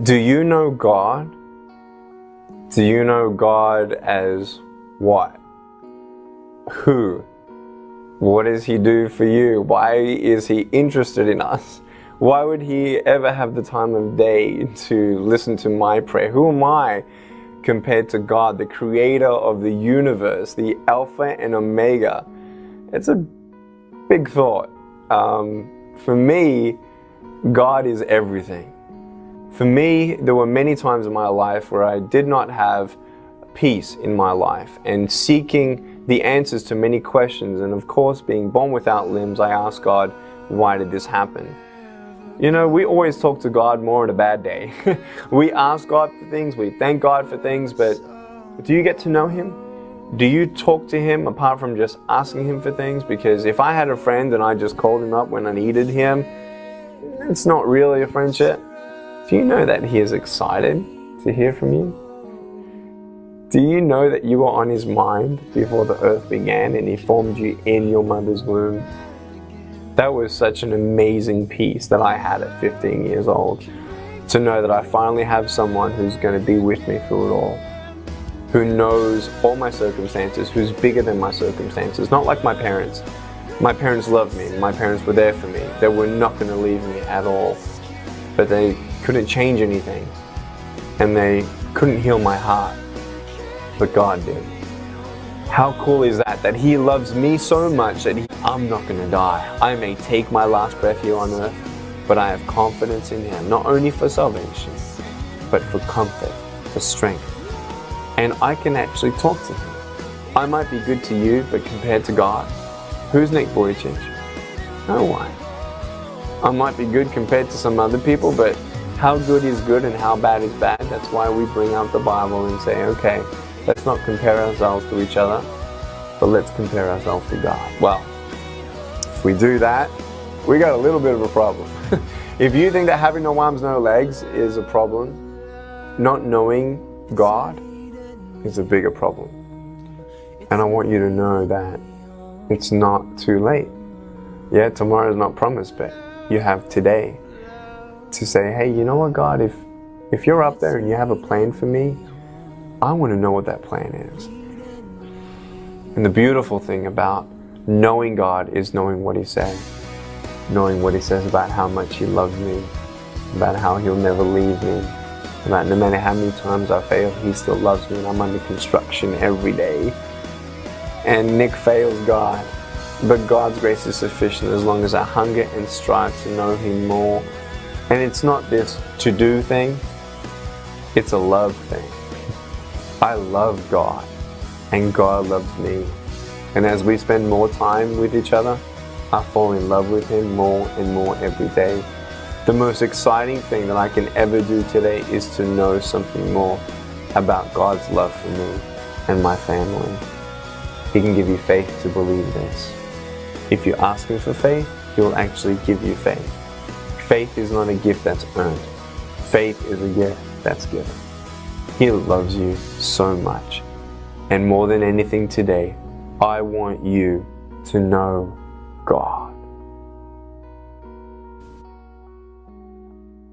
Do you know God? Do you know God as what? Who? What does He do for you? Why is He interested in us? Why would He ever have the time of day to listen to my prayer? Who am I compared to God, the creator of the universe, the Alpha and Omega? It's a big thought. For me, God is everything. For me, there were many times in my life where I did not have peace in my life, and seeking the answers to many questions, and of course being born without limbs, I asked God, why did this happen? You know, we always talk to God more on a bad day. We ask God for things, we thank God for things, but do you get to know Him? Do you talk to Him apart from just asking Him for things? Because if I had a friend and I just called Him up when I needed Him, it's not really a friendship. Do you know that He is excited to hear from you? Do you know that you were on His mind before the earth began and He formed you in your mother's womb? That was such an amazing peace that I had at 15 years old, to know that I finally have someone who's going to be with me through it all, who knows all my circumstances, who's bigger than my circumstances. Not like my parents. My parents loved me. My parents were there for me. They were not going to leave me at all. But they couldn't change anything, and they couldn't heal my heart, but God did. How cool is that? That He loves me so much that I'm not going to die. I may take my last breath here on earth, but I have confidence in Him, not only for salvation, but for comfort, for strength. And I can actually talk to Him. I might be good to you, but compared to God, who's Nick Vujicic? No one. I might be good compared to some other people, but how good is good and how bad is bad? That's why we bring out the Bible and say, okay, let's not compare ourselves to each other, but let's compare ourselves to God. Well, if we do that, we got a little bit of a problem. If you think that having no arms, no legs is a problem, not knowing God is a bigger problem. And I want you to know that it's not too late. Yeah, tomorrow is not promised, but you have today to say, hey, you know what, God, if you're up there and you have a plan for me, I want to know what that plan is. And the beautiful thing about knowing God is knowing what He said. Knowing what He says about how much He loves me, about how He'll never leave me, about no matter how many times I fail, He still loves me, and I'm under construction every day. And Nick fails God, but God's grace is sufficient as long as I hunger and strive to know Him more. And it's not this to-do thing, it's a love thing. I love God, and God loves me. And as we spend more time with each other, I fall in love with Him more and more every day. The most exciting thing that I can ever do today is to know something more about God's love for me and my family. He can give you faith to believe this. If you ask Him for faith, He will actually give you faith. Faith is not a gift that's earned. Faith is a gift that's given. He loves you so much. And more than anything today, I want you to know God.